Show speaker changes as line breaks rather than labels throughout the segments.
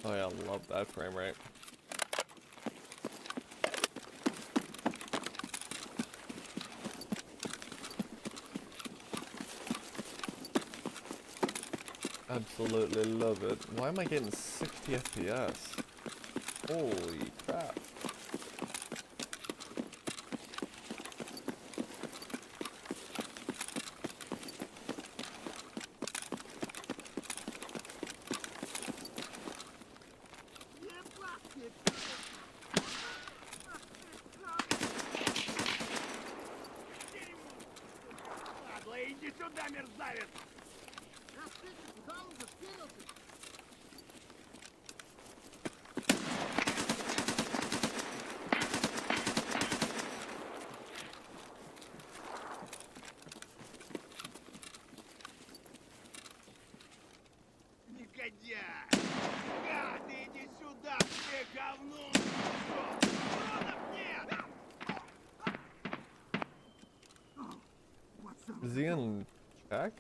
Oh yeah, I love that frame rate. Absolutely love it. Why am I getting 60 FPS? Holy crap.
Иди сюда, мерзавец! Ты куда он зашкирился? Негодяй! Гад, иди сюда, ты говно! Уродов нет!
Is he in check?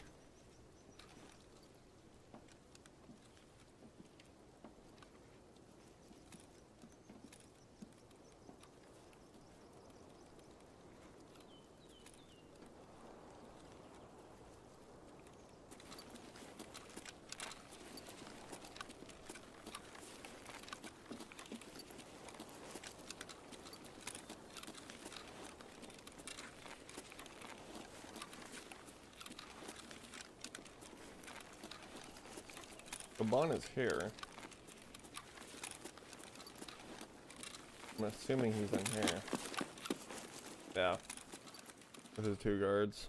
Gabon is here. I'm assuming he's in here. Yeah. With his two guards.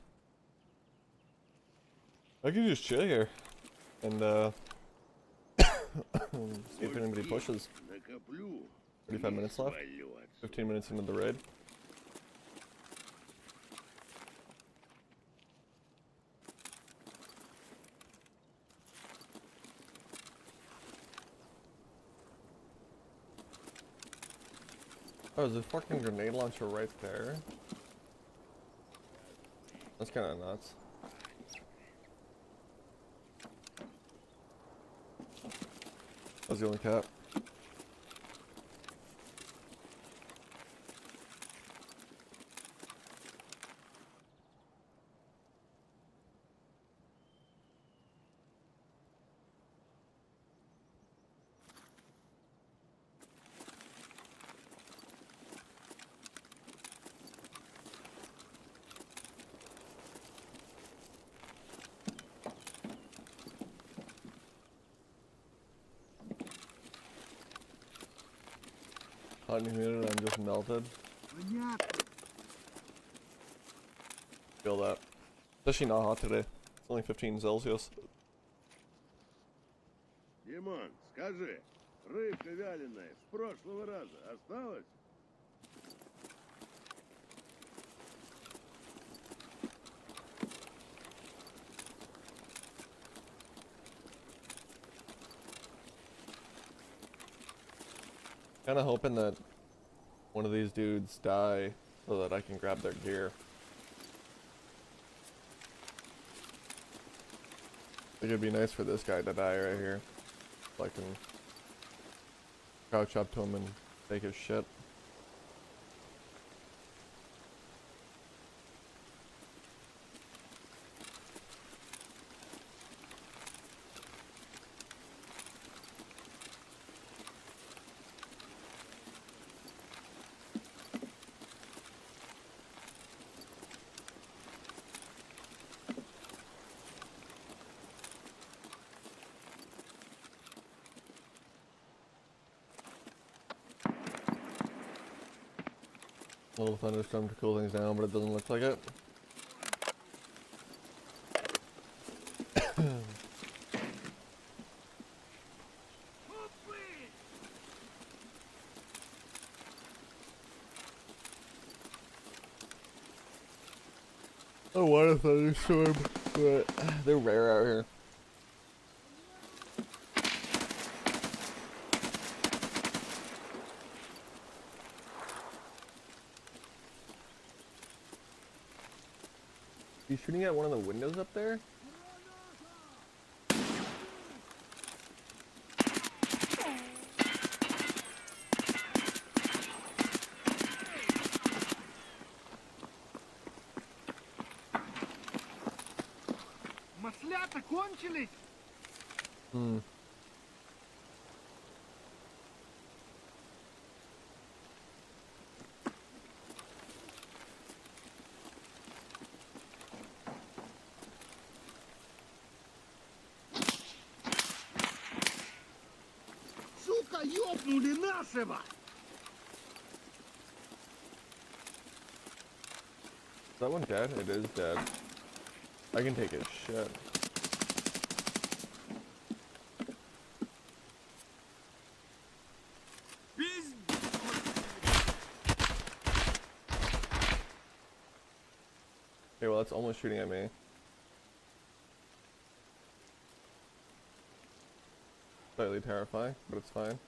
I can just chill here. And see if anybody pushes. 35 minutes left. 15 minutes into the raid. Oh, there's a fucking grenade launcher right there. That's kind of nuts. That's the only cap. Hot and humid and I'm just melted. Feel that. It's actually not hot today. It's only 15 Celsius.
Димон, скажи, рыбка вяленая с прошлого раза осталась?
Kinda hoping that one of these dudes die so that I can grab their gear. I think it'd be nice for this guy to die right here. So I can crouch up to him and take his shit. A little thunderstorm to cool things down, but it doesn't look like it. I want a thunderstorm, but they're rare out here. You shooting at one of the windows up there?
Ребята, кончились?
Hmm.
Сука, ёбнули нашего!
Is that one dead? It is dead. I can take his shit. Okay, well that's almost shooting at me. Slightly terrifying, but it's fine.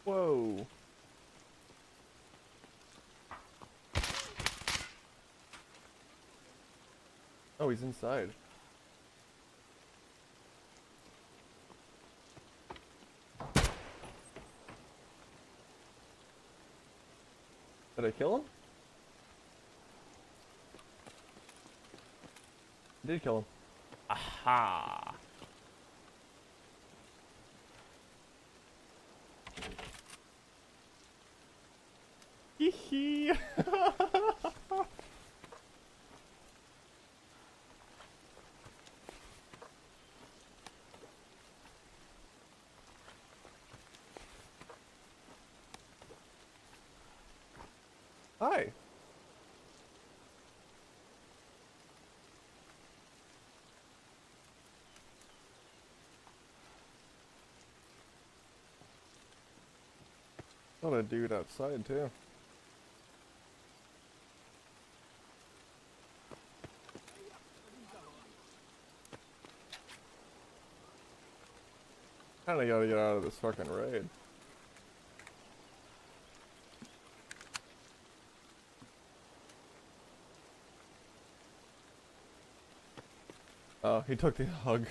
Whoa. Oh, he's inside. Did I kill him? I did kill him. Aha! Hee hee! Hi. Got a dude outside too. Kinda gotta get out of this fucking raid. Oh, he took the hug.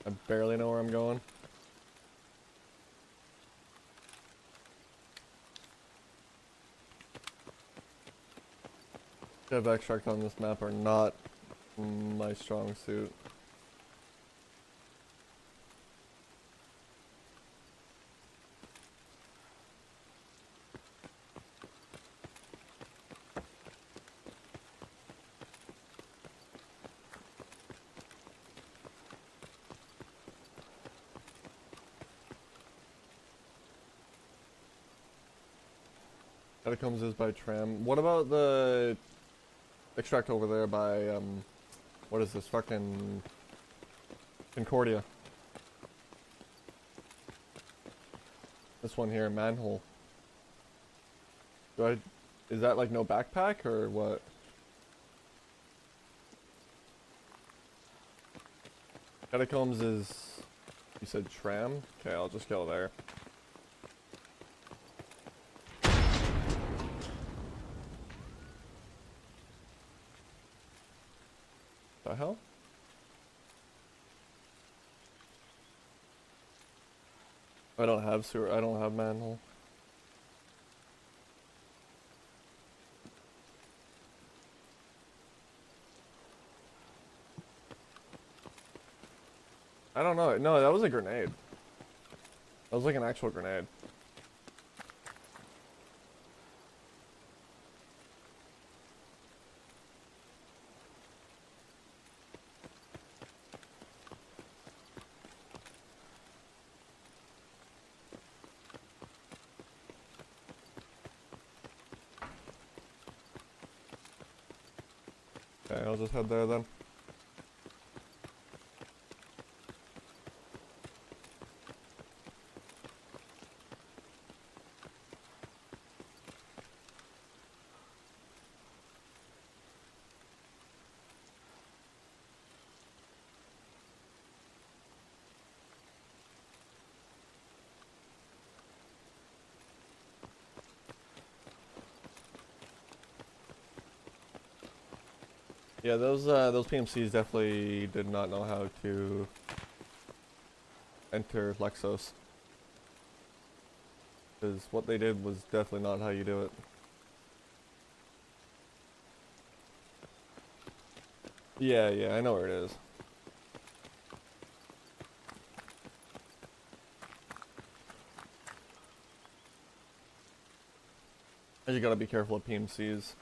I barely know where I'm going. Dev extract on this map are not my strong suit. Catacombs is by tram. What about the extract over there by, what is this, fucking Concordia? This one here, Manhole. Is that like no backpack or what? Catacombs is, you said tram? Okay, I'll just go there. The hell? I don't have sewer, I don't have manhole. I don't know. No, that was a grenade. That was like an actual grenade. I'll just head there then. Yeah, those PMCs definitely did not know how to enter Lexos. Because what they did was definitely not how you do it. Yeah, I know where it is. And you gotta be careful of PMCs.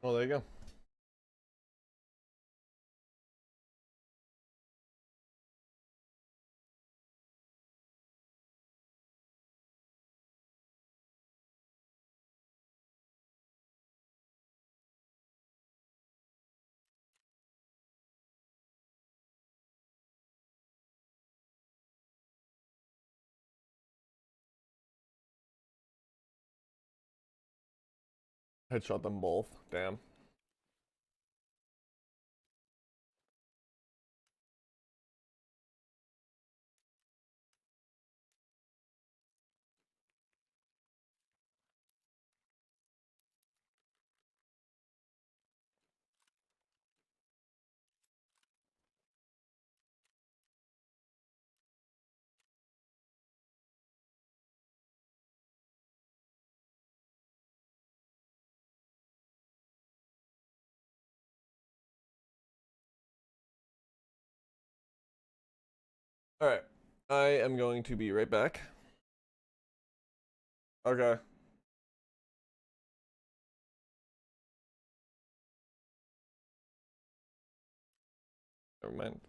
Oh, there you go. Headshot them both. Damn. Alright. I am going to be right back. Okay. Never mind.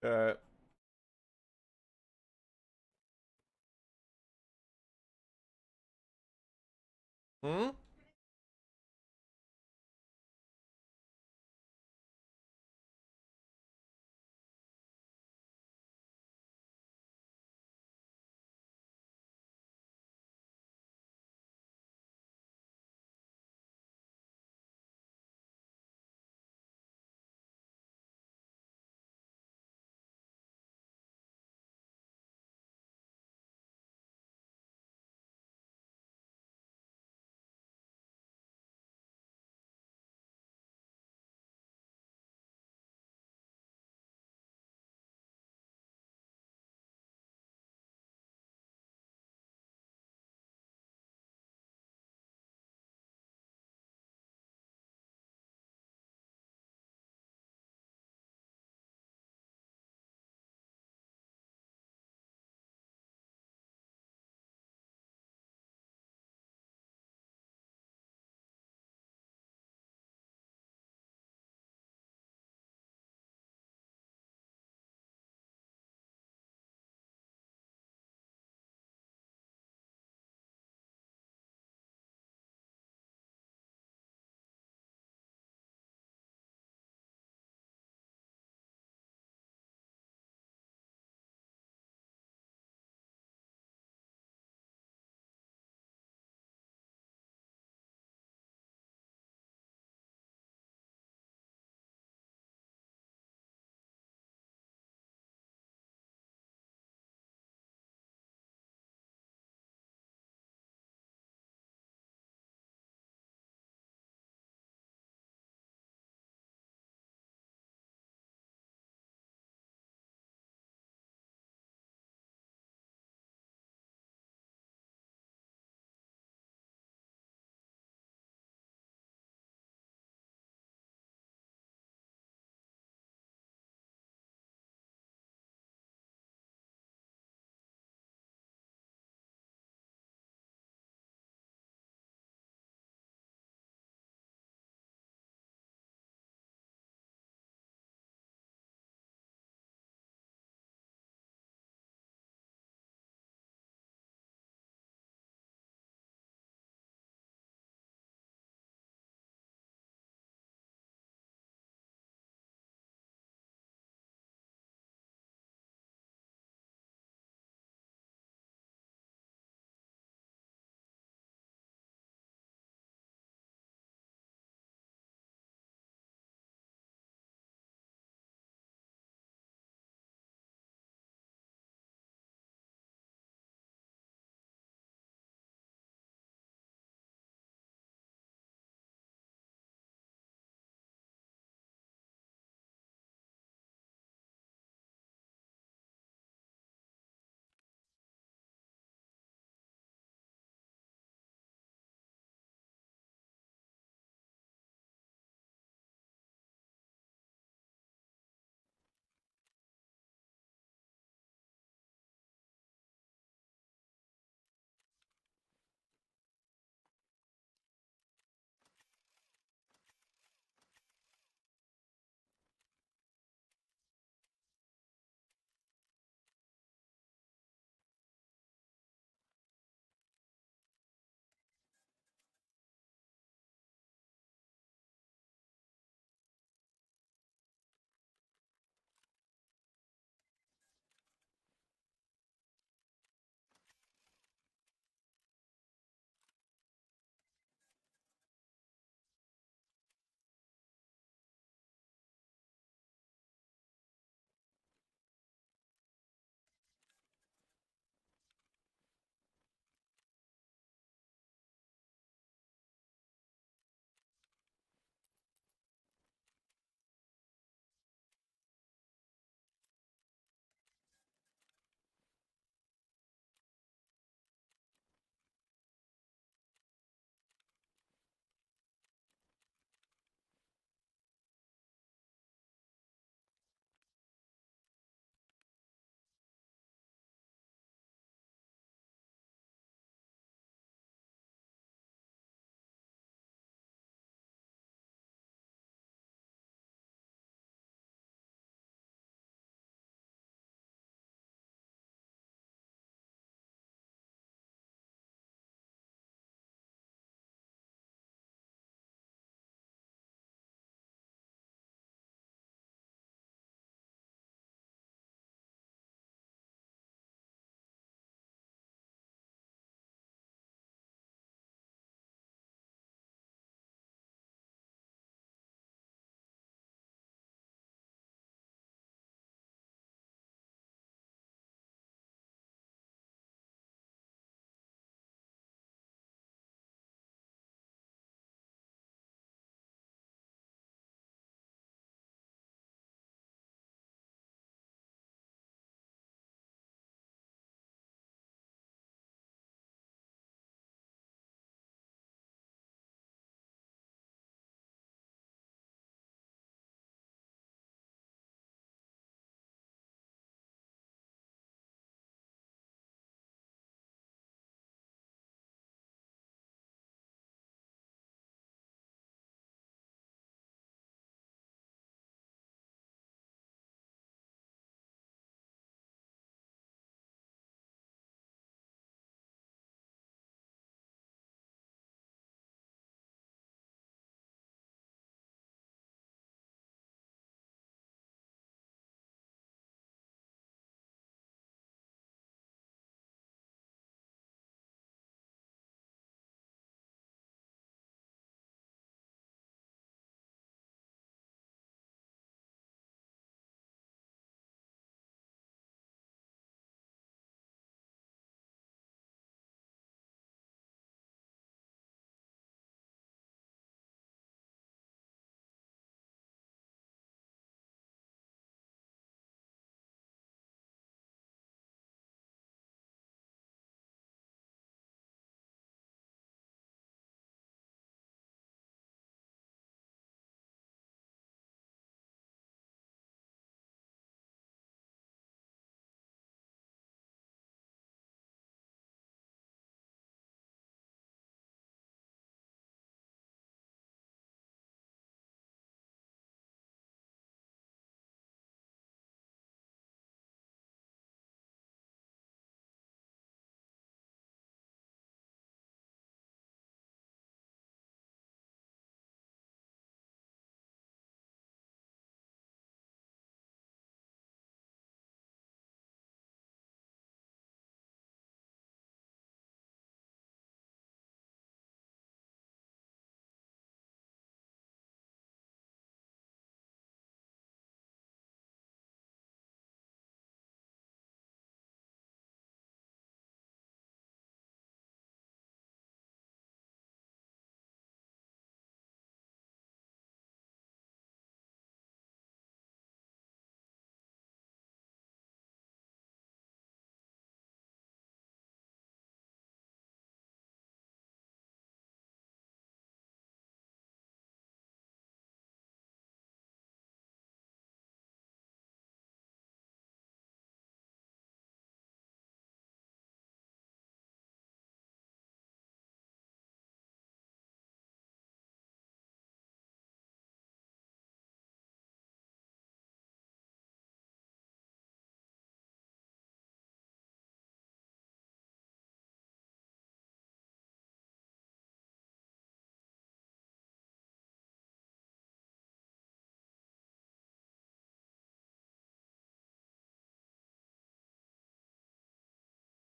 Alright. Hmm?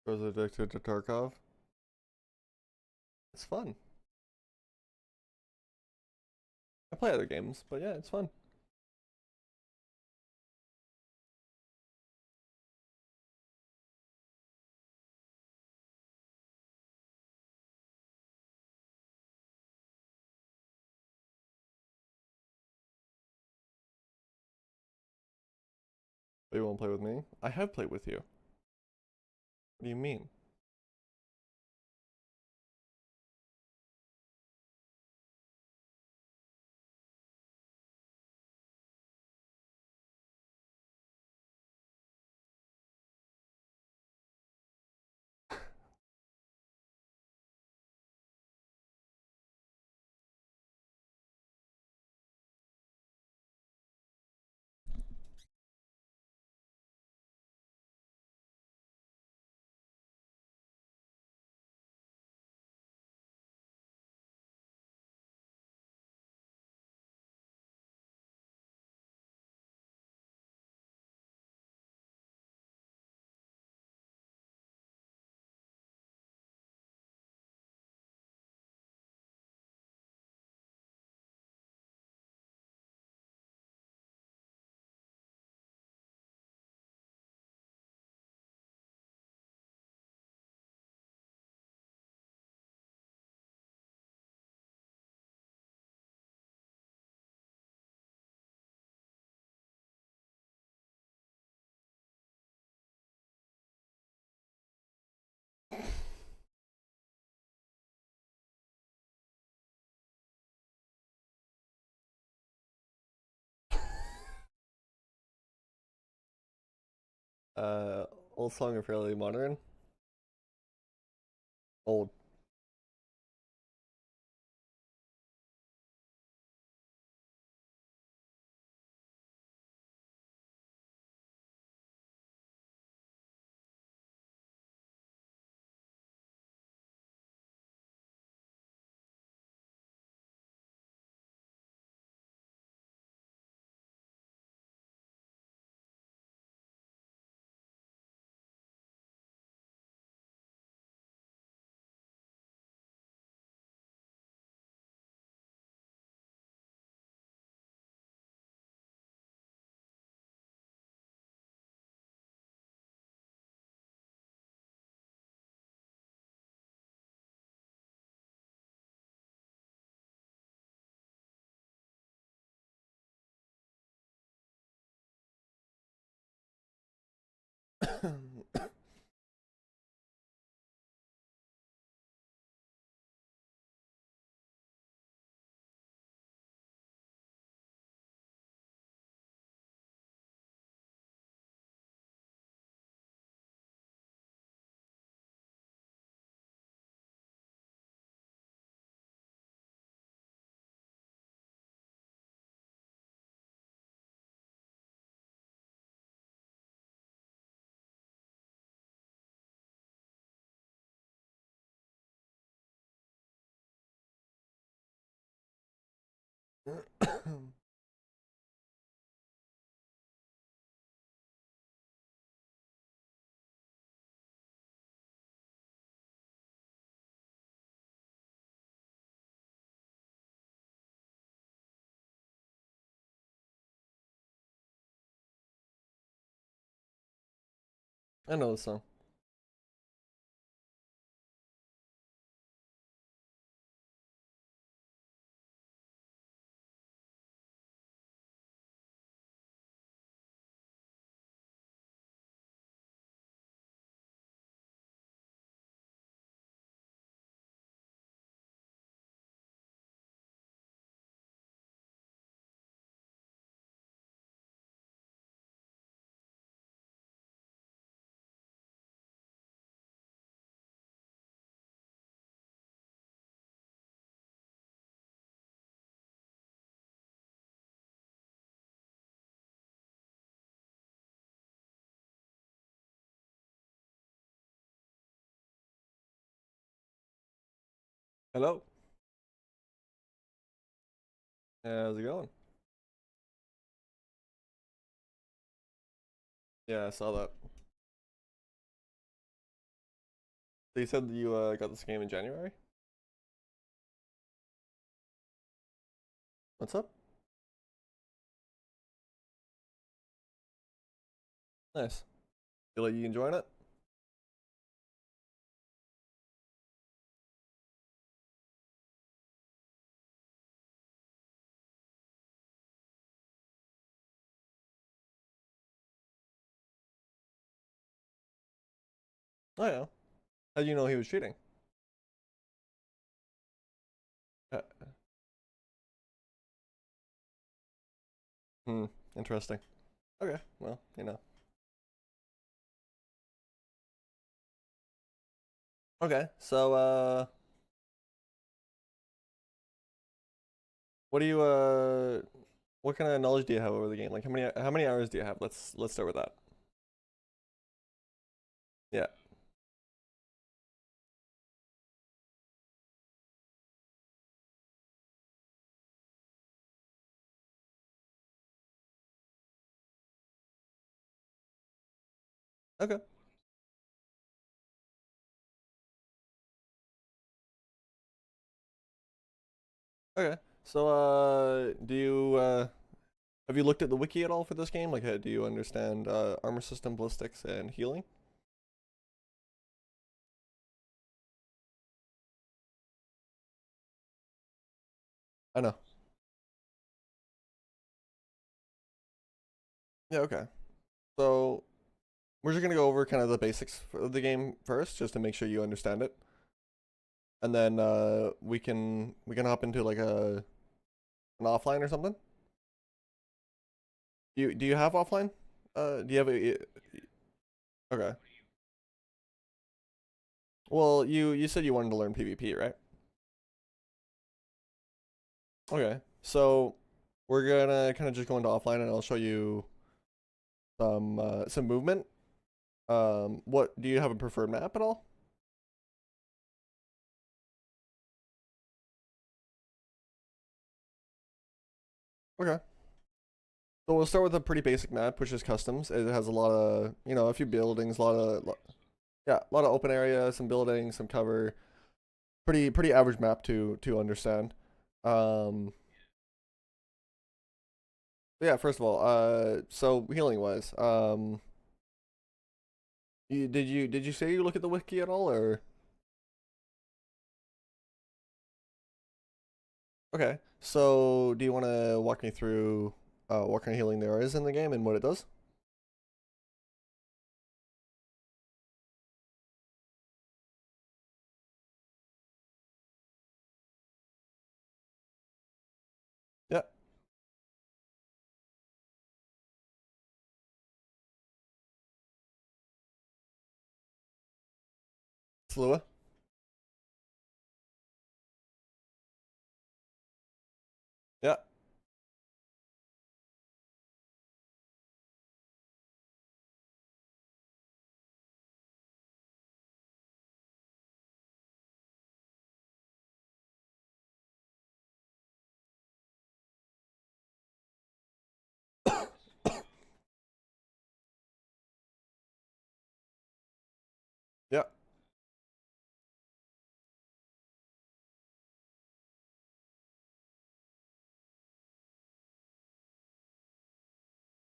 Was addicted to Tarkov. It's fun. I play other games, but yeah, it's fun. But you won't play with me? I have played with you. What do you mean? Uh, Old song or fairly modern? Old. I know the song. Hello? How's it going? Yeah, I saw that. So you said you got this game in January? What's up? Nice. Feel like you enjoying it? Oh yeah. How do you know he was cheating? Uh, hmm. Interesting. Okay. Well, you know. Okay. So what do you what kind of knowledge do you have over the game? Like how many hours do you have? Let's start with that. Yeah. Okay. Okay. So do you have you looked at the wiki at all for this game? Like do you understand armor system, ballistics, and healing? I know. Yeah, okay. So we're just gonna go over kind of the basics of the game first, just to make sure you understand it, and then we can hop into like an offline or something. Do you have offline? Do you have a okay? Well, you said you wanted to learn PvP, right? Okay, so we're gonna kind of just go into offline, and I'll show you some movement. What do you have a preferred map at all? Okay. So we'll start with a pretty basic map, which is customs. It has a lot of, a few buildings, yeah, a lot of open area, some buildings, some cover. Pretty average map to understand. Um, yeah, first of all, so healing wise, did you say you look at the wiki at all, or okay? So do you want to walk me through what kind of healing there is in the game and what it does? Yeah, Slua. Yeah, yeah,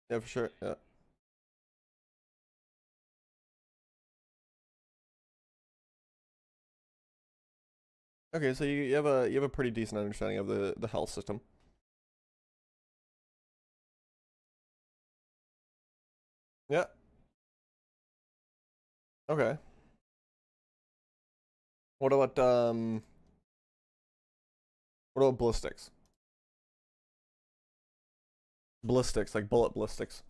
yeah, for sure. Yeah. Okay, so you have a pretty decent understanding of the health system. Yeah. Okay. What about what about ballistics? Ballistics, like bullet ballistics.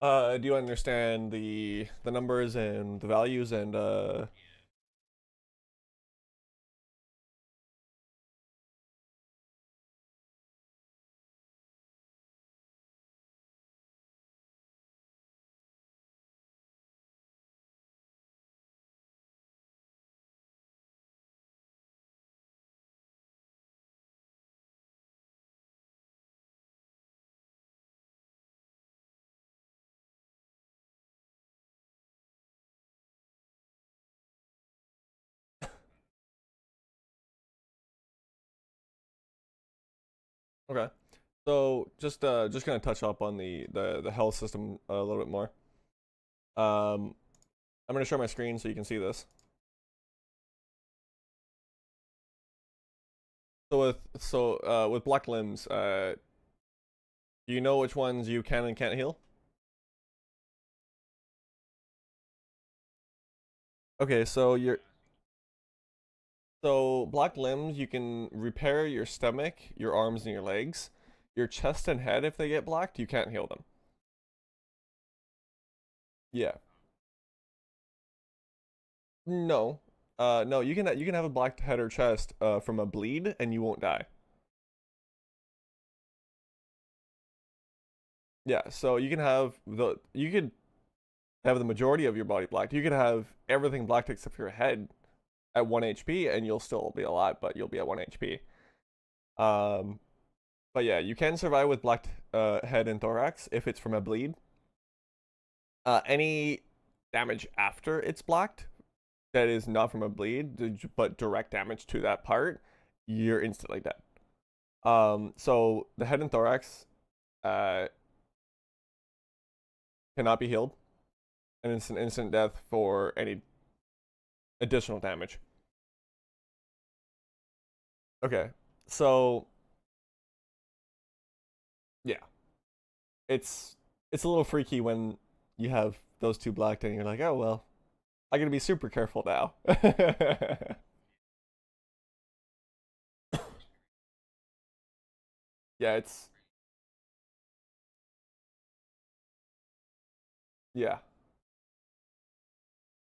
Do you understand the numbers and the values and Okay. So just gonna touch up on the health system a little bit more. I'm gonna share my screen so you can see this. With black limbs, do you know which ones you can and can't heal? Okay, so black limbs, you can repair your stomach, your arms, and your legs. Your chest and head, if they get blacked, you can't heal them. Yeah. No. No, you can have a black head or chest from a bleed and you won't die. Yeah, so you could have the majority of your body blacked. You could have everything blacked except for your head at 1 HP and you'll still be alive, but you'll be at 1 HP. Um but yeah, you can survive with blacked head and thorax if it's from a bleed. Any damage after it's blacked that is not from a bleed, but direct damage to that part, you're instantly dead. So the head and thorax uh, cannot be healed, and it's an instant death for any additional damage. Okay, so yeah, it's it's a little freaky when you have those two blacked and you're like, oh well, I gotta be super careful now. Yeah, yeah.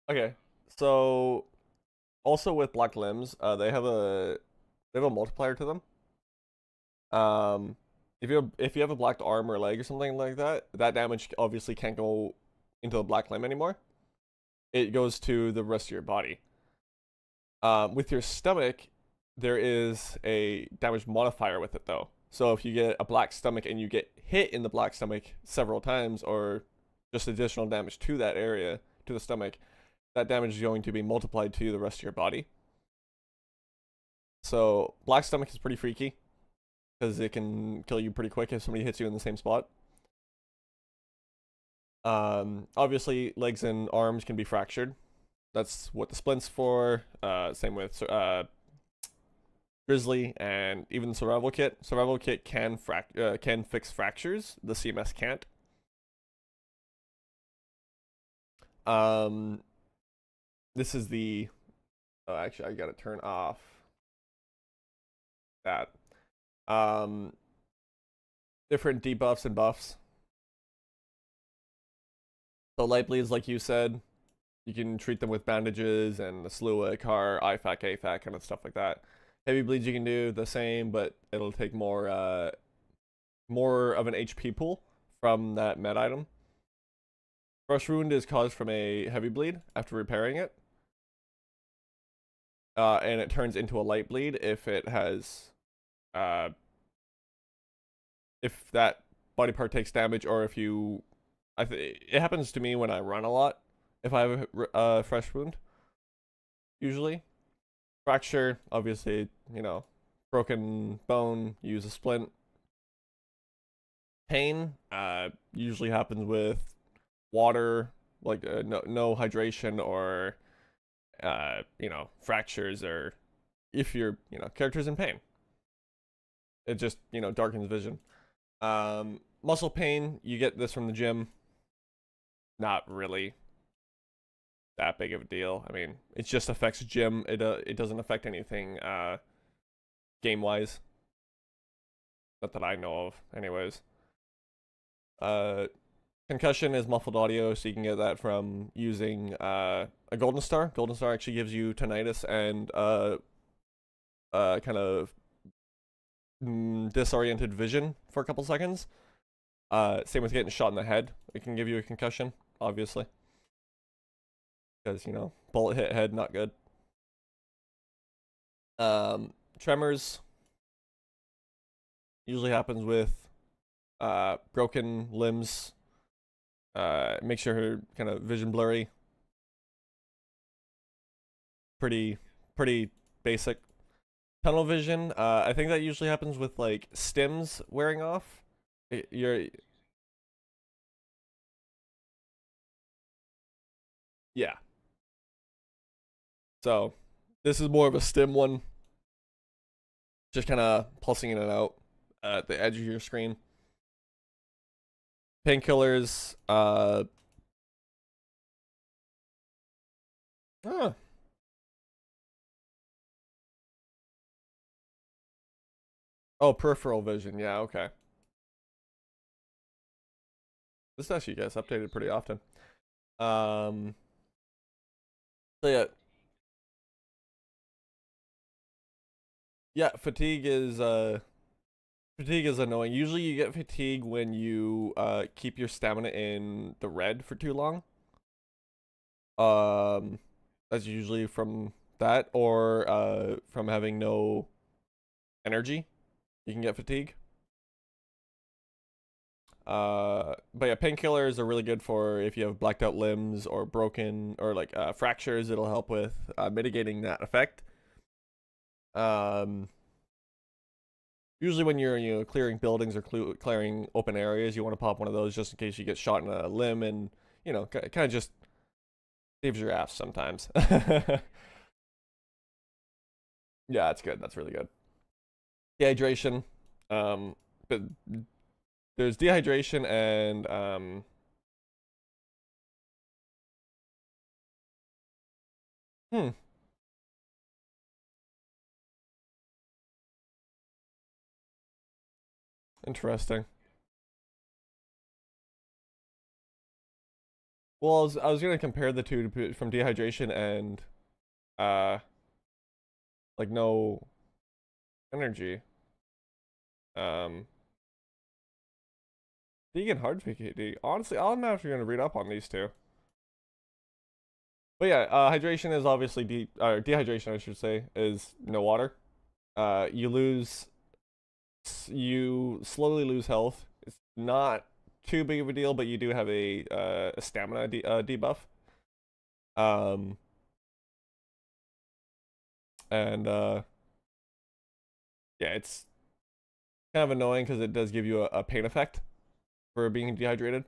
Okay, so also with black limbs, they have a multiplier to them. Um, if you have a black arm or leg or something like that, that damage obviously can't go into the black limb anymore. It goes to the rest of your body. With your stomach, there is a damage modifier with it though. So if you get a black stomach and you get hit in the black stomach several times, or just additional damage to that area, to the stomach, that damage is going to be multiplied to the rest of your body. So black stomach is pretty freaky because it can kill you pretty quick if somebody hits you in the same spot. Obviously, legs and arms can be fractured. That's what the splint's for. Same with Grizzly and even Survival Kit. Survival Kit can fix fractures. The CMS can't. Um, this is the. Oh, actually, I gotta turn off that. Um, different debuffs and buffs. So light bleeds, like you said, you can treat them with bandages and the Slua, Car, IFAK, AFAK, kind of stuff like that. Heavy bleeds you can do the same, but it'll take more of an HP pool from that med item. Fresh wound is caused from a heavy bleed after repairing it. And it turns into a light bleed if it has if that body part takes damage, or if you it happens to me when I run a lot if I have a fresh wound, usually. Fracture, obviously, broken bone, use a splint. Pain usually happens with water, like no hydration, or fractures, or if your character's in pain. It just darkens vision. Muscle pain, you get this from the gym. Not really that big of a deal. I mean, it just affects gym. It doesn't affect anything game wise. Not that I know of, anyways. Uh, concussion is muffled audio, so you can get that from using a golden star. Golden star actually gives you tinnitus and kind of disoriented vision for a couple seconds. Same with getting shot in the head. It can give you a concussion, obviously. Because, bullet hit head, not good. Tremors usually happens with broken limbs. Makes your kind of vision blurry. Pretty basic. Tunnel vision. I think that usually happens with like stims wearing off. You're yeah. So this is more of a stim one, just kind of pulsing in and out at the edge of your screen. Painkillers. Ah, oh, peripheral vision. Yeah, okay. This actually gets updated pretty often. Um, so yeah, yeah. Fatigue is annoying. Usually, you get fatigue when you keep your stamina in the red for too long. Um, that's usually from that or from having no energy. You can get fatigue. But yeah, painkillers are really good for if you have blacked out limbs or broken or like fractures. It'll help with mitigating that effect. Um, usually when you're clearing buildings or clearing open areas, you want to pop one of those just in case you get shot in a limb, and kind of just saves your ass sometimes. Yeah, that's good. That's really good. Dehydration. But there's dehydration and hmm, interesting. Well, I was gonna compare the two from dehydration and uh like no energy. Um, vegan hard fatigue. Honestly, I'm actually gonna read up on these two. But yeah, hydration is obviously dehydration, I should say, is no water. You you slowly lose health. It's not too big of a deal, but you do have a stamina debuff. Um, and yeah, it's kind of annoying because it does give you a pain effect for being dehydrated.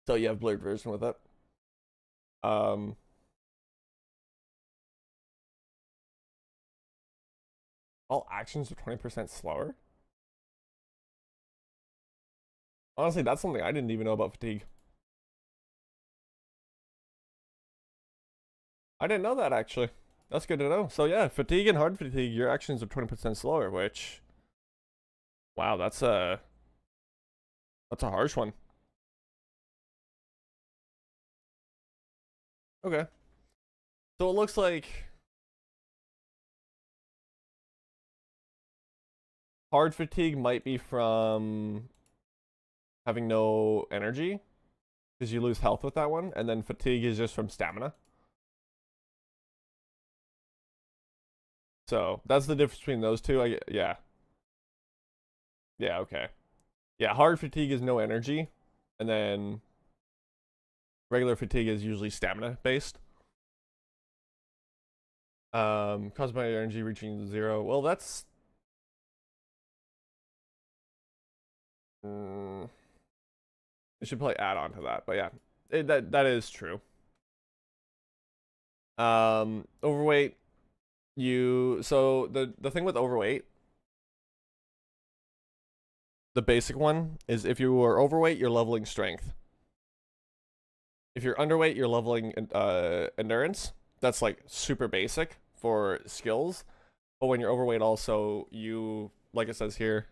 So you have blurred version with it. Um, all actions are 20% slower. Honestly, that's something I didn't even know about fatigue. I didn't know that actually. That's good to know. So yeah, fatigue and hard fatigue, your actions are 20% slower, which wow, that's a harsh one. Okay. So it looks like hard fatigue might be from having no energy because you lose health with that one, and then fatigue is just from stamina. So that's the difference between those two. Yeah. Yeah, okay. Yeah, hard fatigue is no energy, and then regular fatigue is usually stamina based. Caused by energy reaching zero. Well, that's mm, it should probably add on to that, but yeah, that is true. Overweight. So the thing with overweight, the basic one is if you are overweight, you're leveling strength. If you're underweight, you're leveling endurance. That's like super basic for skills. But when you're overweight, also you like it says here,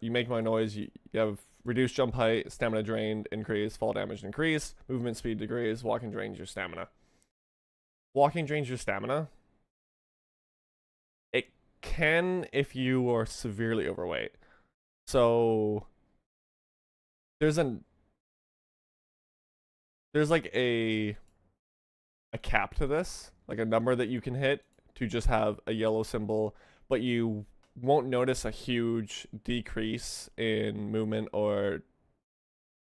you make my noise. You have reduced jump height, stamina drained, increase, fall damage increase, movement speed decrease, walking drains your stamina. Walking drains your stamina. It can if you are severely overweight. So there's an there's like a cap to this, like a number that you can hit to just have a yellow symbol, but you won't notice a huge decrease in movement or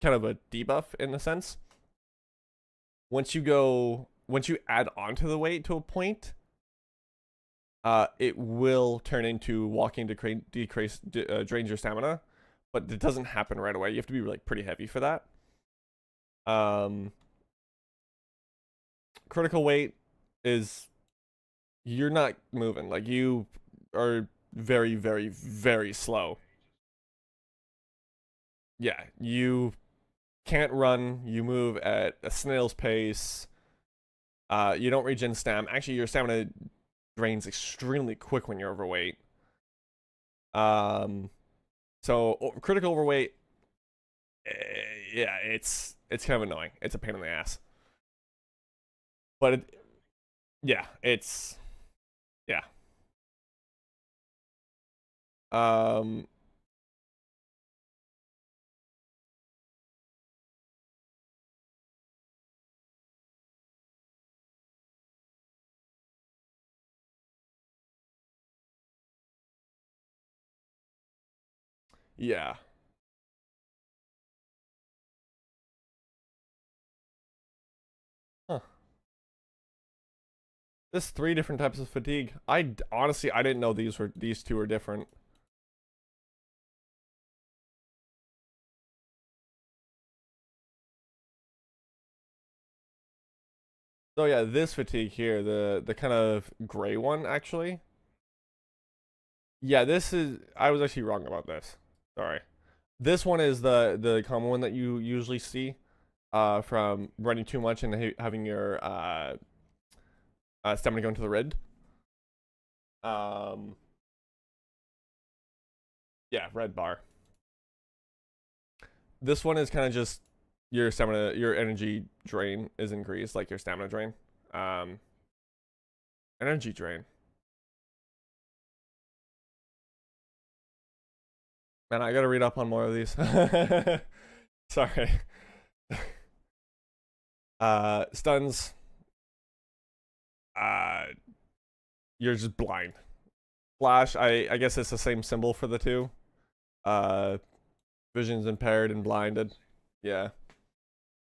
kind of a debuff in a sense. Once you add onto the weight to a point, it will turn into walking drains your stamina, but it doesn't happen right away. You have to be like pretty heavy for that. Critical weight is you're not moving. Like you are very, very, very slow. Yeah, you can't run. You move at a snail's pace. You don't regen stam. Actually, your stamina drains extremely quick when you're overweight. So critical overweight, yeah, it's kind of annoying. It's a pain in the ass. But yeah, yeah. Um, yeah. Huh. There's three different types of fatigue. Honestly, I didn't know these two were different. So yeah, this fatigue here, the kind of gray one actually. Yeah, this is I was actually wrong about this. Sorry. This one is the common one that you usually see from running too much and having your stamina go into the red. Um yeah, red bar. This one is kind of just your stamina, your energy drain is increased, like your stamina drain. Um Energy drain. Man, I gotta read up on more of these. Sorry. Stuns. Uh, you're just blind. Flash. I guess it's the same symbol for the two. Uh, Vision's impaired and blinded. Yeah.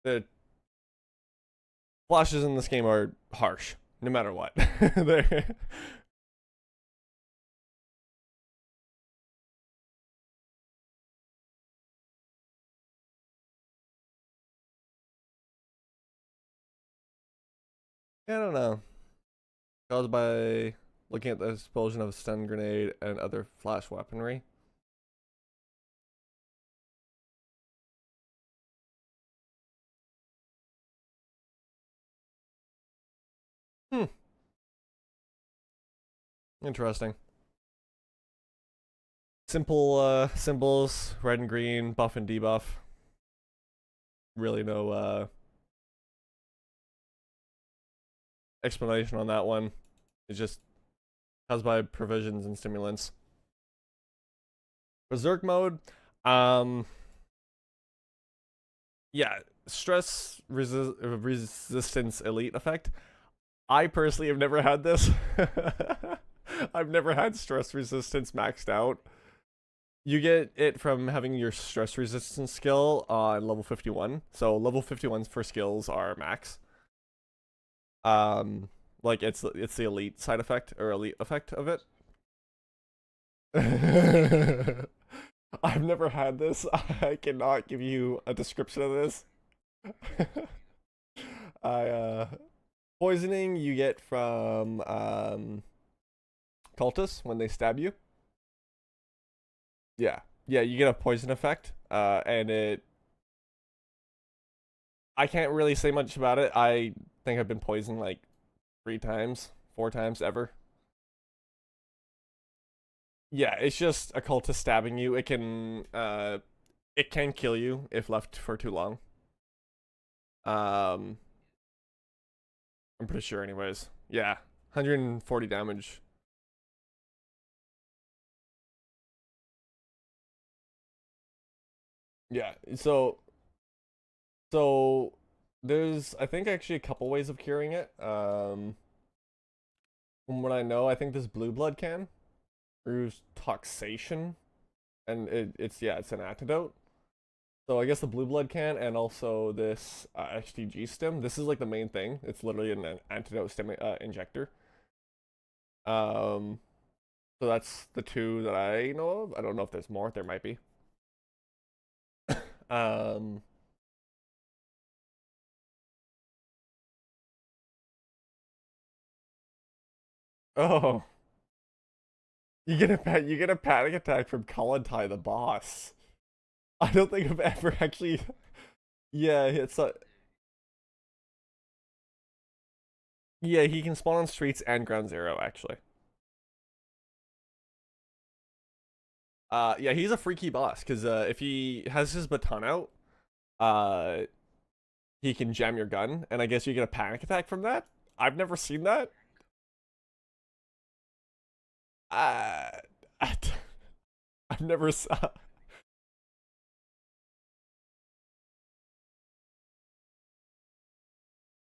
The flashes in this game are harsh, no matter what. They're I don't know. Caused by looking at the explosion of a stun grenade and other flash weaponry. Hmm. Interesting. Simple symbols, red and green, buff and debuff. Really no explanation on that one. It's just caused by provisions and stimulants. Berserk mode, um, yeah, resistance elite effect. I personally have never had this. I've never had stress resistance maxed out. You get it from having your stress resistance skill on level 51. So level 51s for skills are max. Like it's the elite side effect or elite effect of it. I've never had this. I cannot give you a description of this. I poisoning you get from cultists when they stab you. Yeah. Yeah, you get a poison effect. And I can't really say much about it. I think I've been poisoned like 3 times, 4 times ever. Yeah, it's just a cultist stabbing you. It can kill you if left for too long. Um I'm pretty sure anyways. Yeah. 140 damage. Yeah. So there's I think actually a couple ways of curing it. From what I know, I think this blue blood can through toxation and it's an antidote. So I guess the blue blood can and also this HTG stim. This is like the main thing. It's literally an antidote stim injector. Um, so that's the two that I know of. I don't know if there's more. There might be. Um, oh, you get a panic attack from Kallentai the boss. I don't think I've ever actually. Yeah, it's yeah, he can spawn on streets and ground zero actually. Yeah, he's a freaky boss because if he has his baton out, uh, he can jam your gun, and I guess you get a panic attack from that. I've never seen that. Uh, I, I've never saw.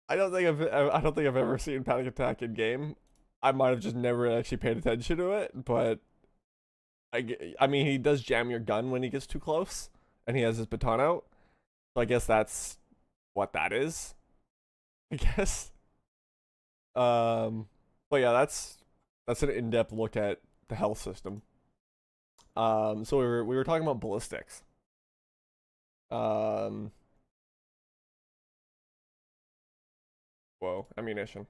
I don't think I've ever seen panic attack in game. I might have just never actually paid attention to it, but I mean he does jam your gun when he gets too close, and he has his baton out. So I guess that's what that is. I guess. Um, but yeah, that's an in-depth look at the health system. So we were talking about ballistics. Um, whoa, ammunition.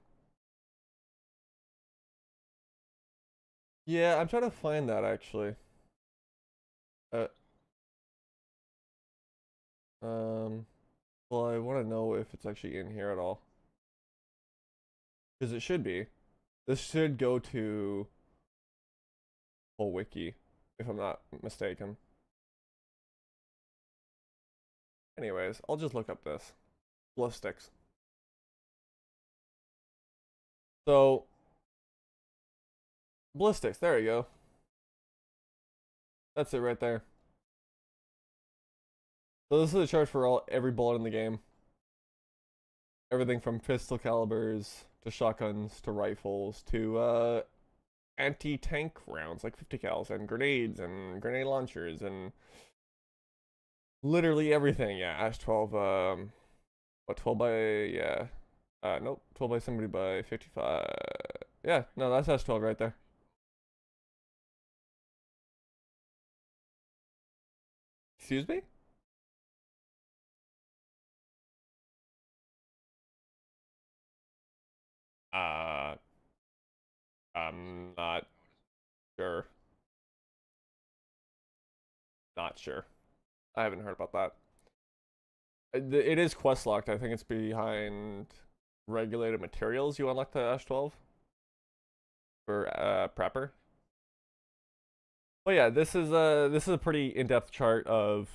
Yeah, I'm trying to find that actually. Uh, um, well, I want to know if it's actually in here at all, because it should be. This should go to full wiki, if I'm not mistaken. Anyways, I'll just look up this ballistics. So ballistics, there you go. That's it right there. So this is a chart for every bullet in the game. Everything from pistol calibers to shotguns to rifles to anti-tank rounds like 50 cals and grenades and grenade launchers and literally everything. Yeah, Ash 12. What 12 by yeah. Nope, 12 by somebody by 55. Yeah, no, that's Ash 12 right there. Excuse me? Uh, I'm not sure. Not sure. I haven't heard about that. It is quest locked. I think it's behind regulated materials. You unlock the Ash 12 for prepper. Well, yeah, this is a pretty in-depth chart of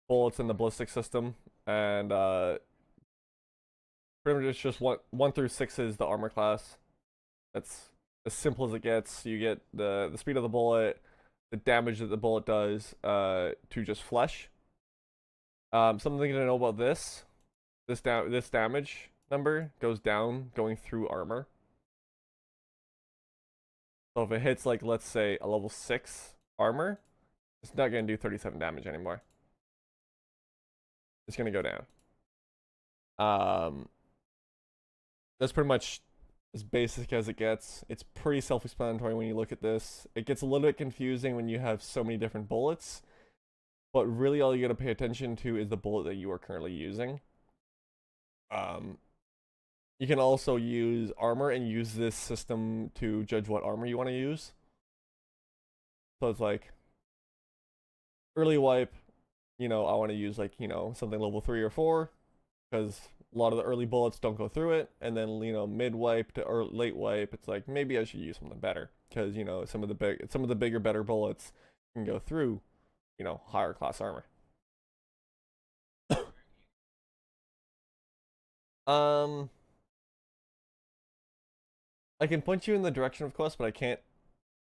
bullets in the ballistic system, and pretty much it's just one through six is the armor class. That's as simple as it gets. You get the speed of the bullet, the damage that the bullet does to just flesh. Something to know about this damage number goes down going through armor. So if it hits like let's say a level 6 armor, it's not gonna do 37 damage anymore. It's gonna go down. That's pretty much as basic as it gets. It's pretty self-explanatory when you look at this. It gets a little bit confusing when you have so many different bullets, but really all you gotta pay attention to is the bullet that you are currently using. You can also use armor and use this system to judge what armor you want to use. So it's like early wipe, I want to use like, something level 3 or 4 because a lot of the early bullets don't go through it, and then mid wipe to or late wipe, it's like maybe I should use something better because some of the bigger better bullets can go through, higher class armor. um I can point you in the direction of quest, but I can't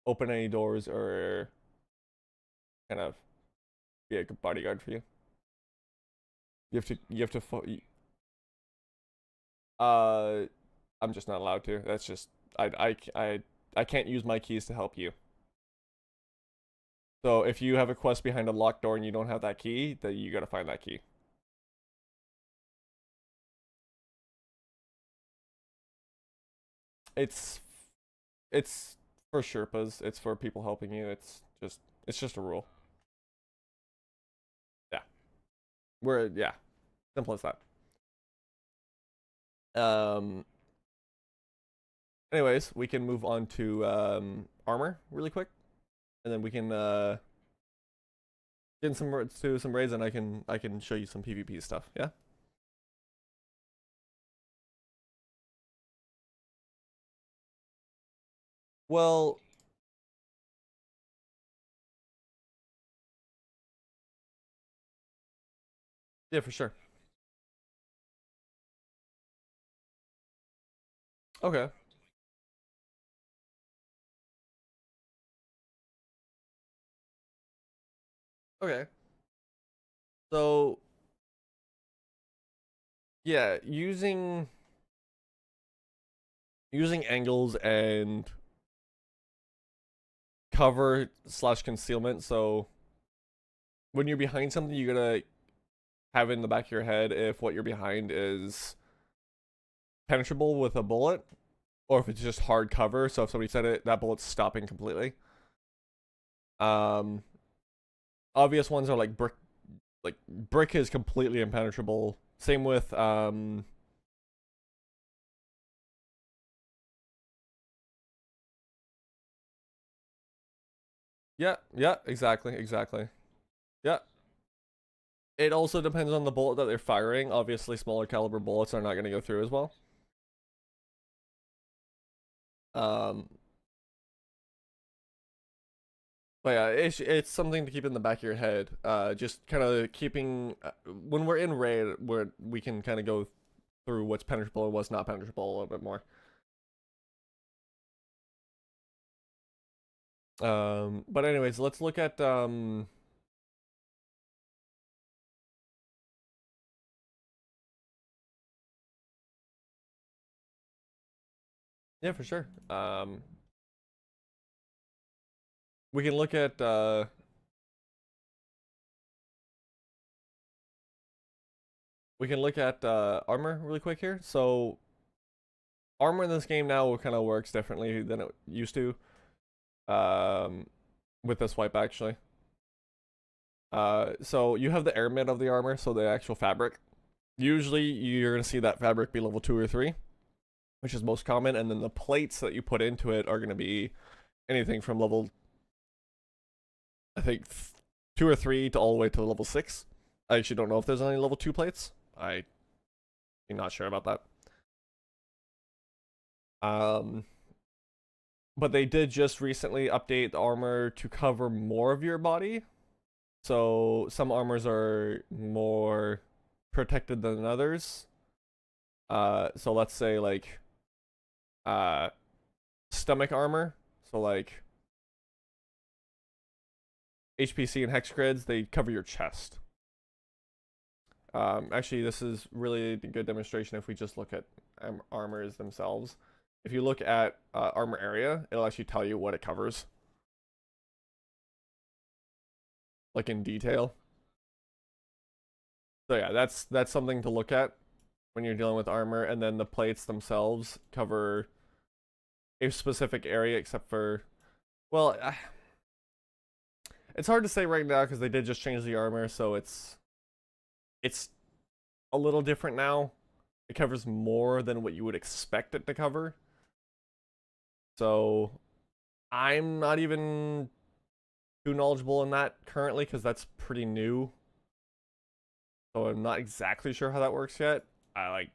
open any doors or kind of be a good bodyguard for you. You have to uh I'm just not allowed to. That's just I can't use my keys to help you. So if you have a quest behind a locked door and you don't have that key, then you gotta find that key. It's it's for Sherpas. It's for people helping you. It's just a rule. Yeah, yeah, simple as that. Um. Anyways, we can move on to armor really quick, and then we can get to some raids, and I can show you some PvP stuff. Yeah. Well, yeah, for sure. Okay. Okay. So yeah, using angles and cover slash concealment. So when you're behind something, you gotta have in the back of your head if what you're behind is penetrable with a bullet, or if it's just hard cover. So if somebody said it, that bullet's stopping completely. Um, obvious ones are like brick. Like brick is completely impenetrable. Same with yeah, yeah, exactly, exactly. Yeah. It also depends on the bullet that they're firing. Obviously, smaller caliber bullets are not going to go through as well. Um, but yeah, it's something to keep in the back of your head. Just kind of keeping when we're in raid, where we can kind of go through what's penetrable and what's not penetrable a little bit more. But anyways, let's look at yeah, for sure. We can look at armor really quick here. So armor in this game now kind of works differently than it used to. Um, with this wipe actually. So you have the air mid of the armor, so the actual fabric. Usually you're gonna see that fabric be level 2 or 3, which is most common, and then the plates that you put into it are gonna be anything from level, I think, 2 or 3 to all the way to level 6. I actually don't know if there's any level 2 plates. I'm not sure about that. Um, but they did just recently update the armor to cover more of your body. So some armors are more protected than others. So let's say like uh stomach armor. So like HPC and hex grids, they cover your chest. Actually, this is really a good demonstration if we just look at armors themselves. If you look at armor area, it'll actually tell you what it covers, like in detail. So yeah, that's something to look at when you're dealing with armor, and then the plates themselves cover a specific area, except for, well, it's hard to say right now because they did just change the armor, so it's a little different now. It covers more than what you would expect it to cover. So I'm not even too knowledgeable in that currently because that's pretty new. So I'm not exactly sure how that works yet. I like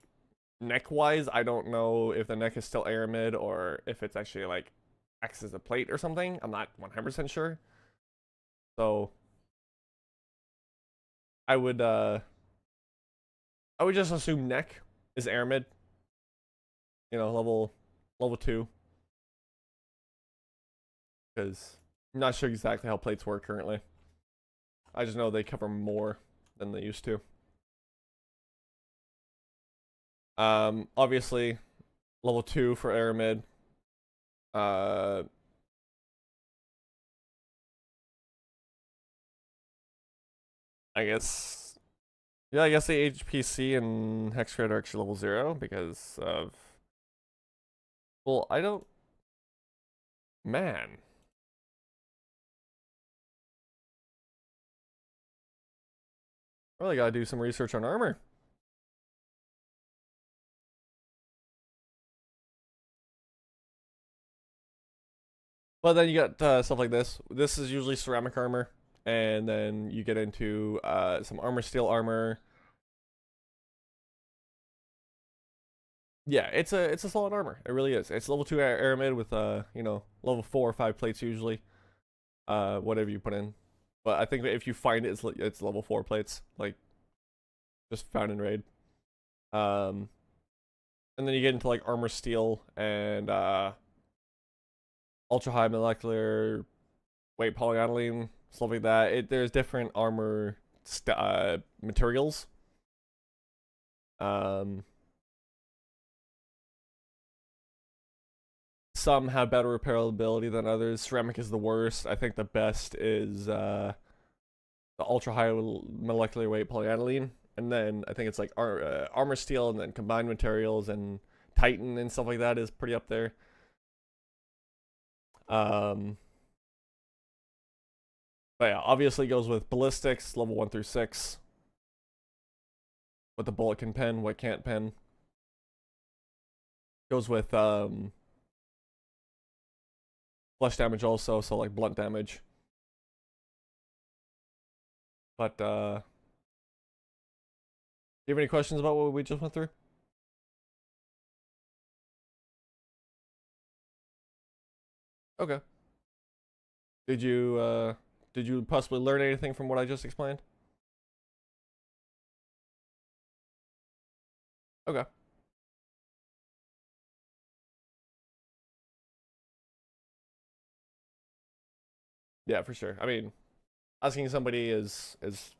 neck wise, I don't know if the neck is still aramid or if it's actually like acts as a plate or something. I'm not 100% sure. So I would just assume neck is aramid. You know, level 2, because I'm not sure exactly how plates work currently. I just know they cover more than they used to. Obviously, level 2 for aramid. Uh, I guess, yeah, I guess the HPC and hex grid are actually level 0 because of, well, I don't Man. Really gotta do some research on armor. But then you got stuff like this. This is usually ceramic armor, and then you get into some armor steel armor. Yeah, it's a solid armor. It really is. It's level 2 aramid with level 4 or 5 plates usually. Whatever you put in. But I think if you find it, it's level 4 plates, like just found in raid. And then you get into like armor steel and ultra high molecular weight polyaniline, stuff like that. There's different armor materials. Some have better repairability than others. Ceramic is the worst. I think the best is the ultra high molecular weight polyaniline, and then I think it's like armor steel, and then combined materials and Titan and stuff like that is pretty up there. But yeah, obviously goes with ballistics, level 1 through 6. What the bullet can pen, what can't pen. Goes with flesh damage also, so like blunt damage. But do you have any questions about what we just went through? Okay. Did you possibly learn anything from what I just explained? Okay. Yeah, for sure. I mean, asking somebody is is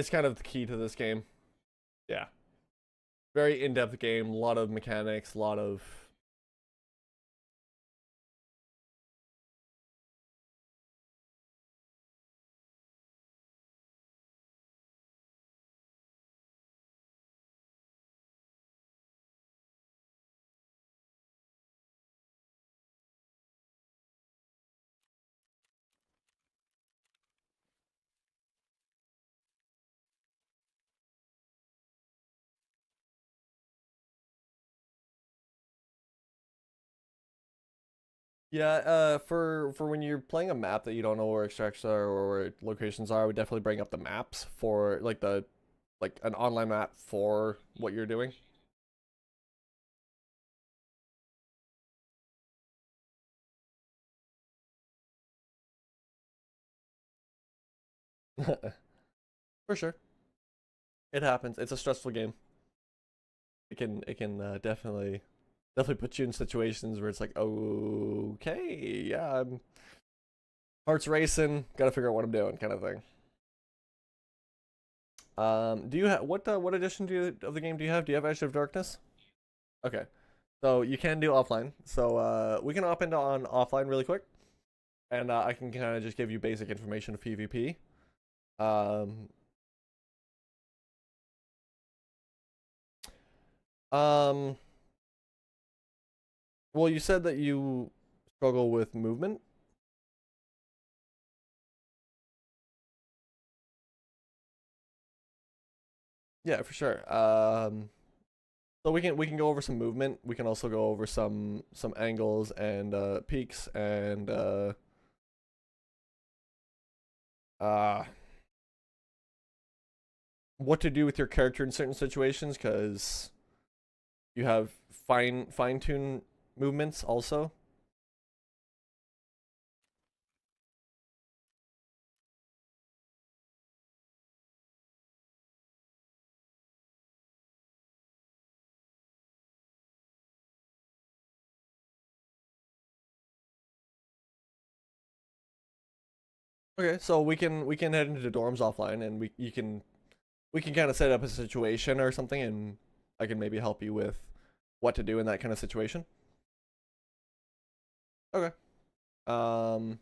kind of the key to this game. Yeah. Very in-depth game, a lot of mechanics, a lot of yeah, for when you're playing a map that you don't know where extracts are or where locations are, I would definitely bring up the maps for like an online map for what you're doing. For sure. It happens. It's a stressful game. It can definitely put you in situations where it's like, okay, yeah, I'm heart's racing, gotta figure out what I'm doing, kind of thing. Do you have what edition of the game do you have? Do you have Edge of Darkness? Okay, so you can do offline. So we can hop into on offline really quick, and I can kind of just give you basic information of PvP. Um, um, well, you said that you struggle with movement. Yeah, for sure. So we can go over some movement. We can also go over some angles and peaks and uh what to do with your character in certain situations because you have fine tune movements also. Okay, so we can head into the dorms offline and we can kind of set up a situation or something and I can maybe help you with what to do in that kind of situation. Okay. Um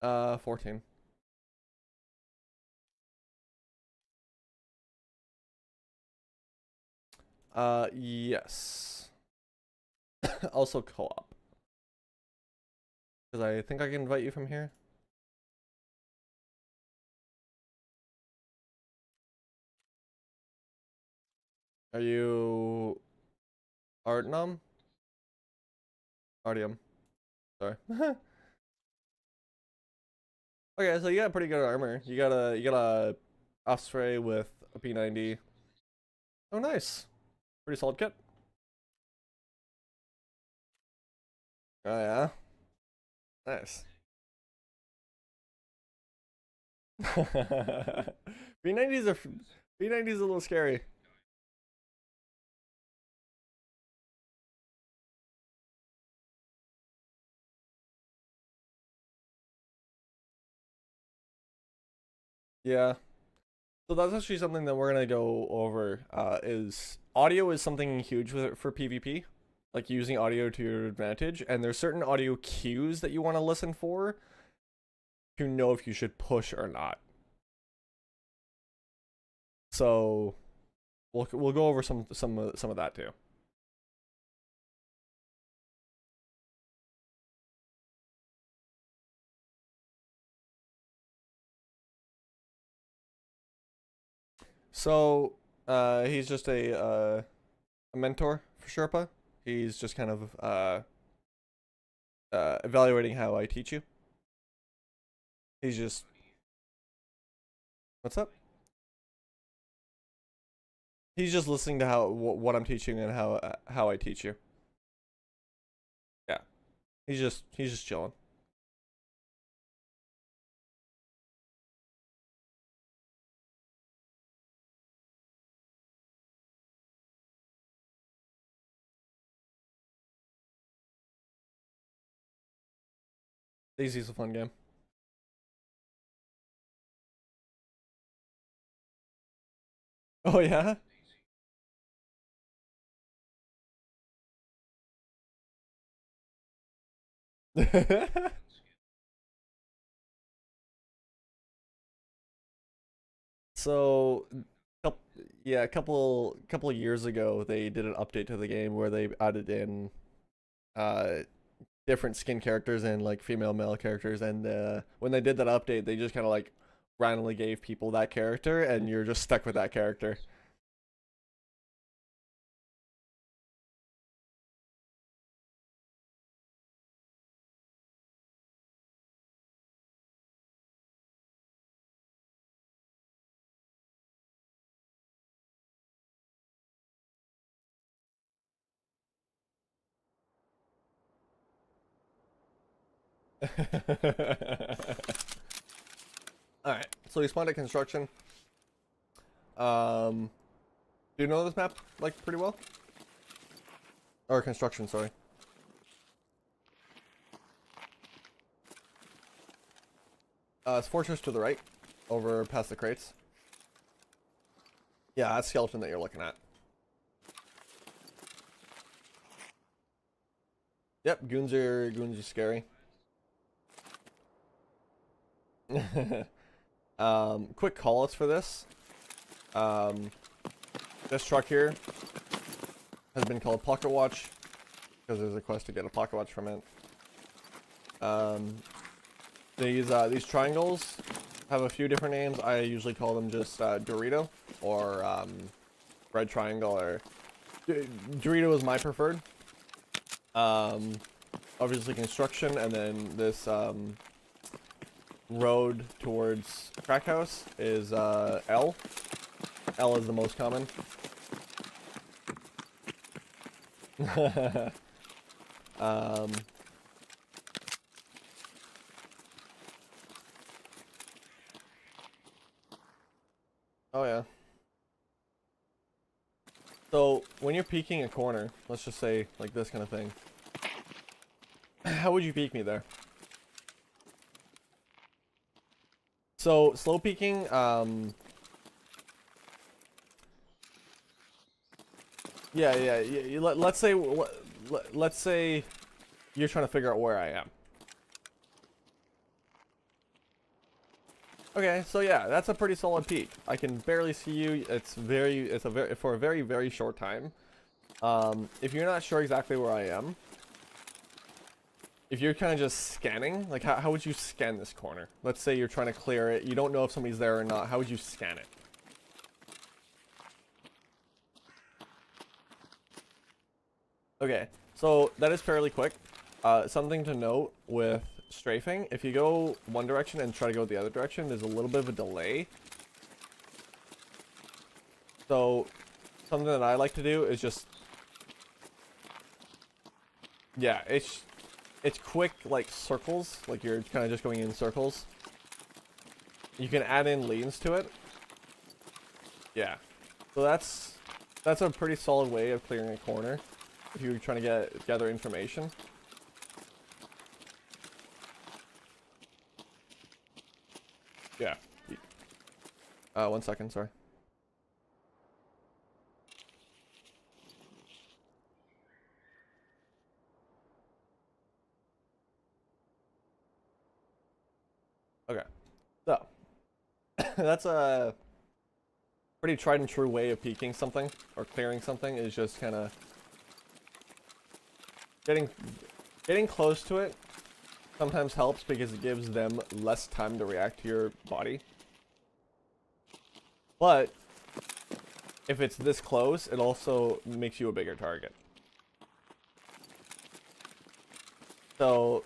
14. Yes. Also co-op. Because I think I can invite you from here. Are you Artnum? Artium. Sorry. Okay, so you got pretty good armor. You got a Osprey with a P90. Oh, nice. Pretty solid kit. Oh yeah. Nice. B90s are B90s a little scary. Yeah. So that's actually something that we're gonna go over. Is audio is something huge for PvP, like using audio to your advantage. And there's certain audio cues that you want to listen for to know if you should push or not. So we'll go over some of that too. So he's just a mentor for Sherpa. He's just kind of evaluating how I teach you. He's just what's up? He's just listening to how what I'm teaching and how I teach you. Yeah, he's just chilling. DayZ's a fun game. Oh yeah. So, yeah, a couple of years ago, they did an update to the game where they added in uh different skin characters and like female male characters, and when they did that update, they just kind of like randomly gave people that character, and you're just stuck with that character. All right, so we spawned at construction. Um, do you know this map like pretty well? Or construction, sorry. It's fortress to the right, over past the crates. Yeah, that's skeleton that you're looking at. Yep, goons are scary. Quick callouts for this. Um, this truck here has been called Pocket Watch because there's a quest to get a pocket watch from it. Um, these triangles have a few different names. I usually call them just Dorito or Red Triangle, or Dorito is my preferred. Obviously construction, and then this road towards Crack House is L. L is the most common. um, oh yeah. So when you're peeking a corner, let's just say like this kind of thing, how would you peek me there? So slow peeking, yeah. Let's say you're trying to figure out where I am. Okay, so yeah, that's a pretty solid peek. I can barely see you. It's a very, for a very, very short time. If you're not sure exactly where I am, if you're kind of just scanning, like how would you scan this corner? Let's say you're trying to clear it. You don't know if somebody's there or not. How would you scan it? Okay, so that is fairly quick. Something to note with strafing, if you go one direction and try to go the other direction, there's a little bit of a delay. So something that I like to do is just, yeah, it's quick, like circles, like you're kind of just going in circles. You can add in leans to it. Yeah, so that's a pretty solid way of clearing a corner if you're trying to gather information. Yeah. 1 second, sorry. Okay. So, that's a pretty tried and true way of peeking something or clearing something, is just kind of getting close to it. Sometimes helps because it gives them less time to react to your body. But if it's this close, it also makes you a bigger target. So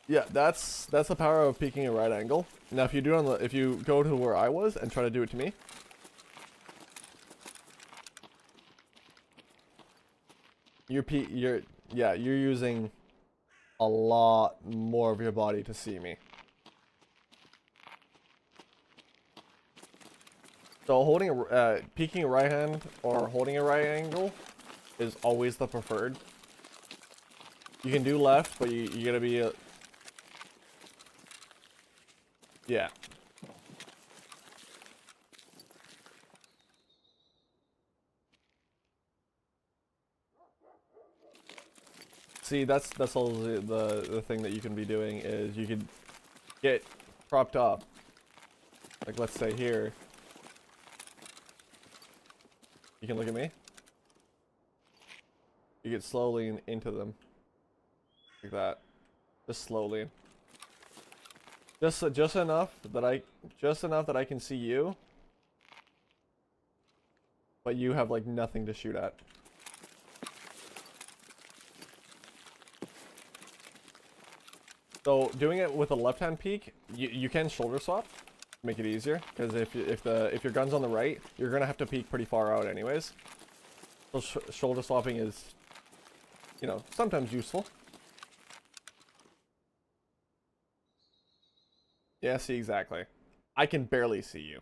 yeah, that's the power of peeking a right angle. Now, if you do if you go to where I was and try to do it to me, you're using a lot more of your body to see me. So peeking a right hand or holding a right angle is always the preferred. You can do left, but you gotta be yeah. See, that's all the thing that you can be doing is you could get propped up. Like let's say here. You can look at me. You get slowly into them. Like that. Just slowly. Just enough that I can see you. But you have like nothing to shoot at. So doing it with a left-hand peek, you can shoulder swap, make it easier. Because if your gun's on the right, you're gonna have to peek pretty far out anyways. So shoulder swapping is, you know, sometimes useful. Yeah, see, exactly. I can barely see you.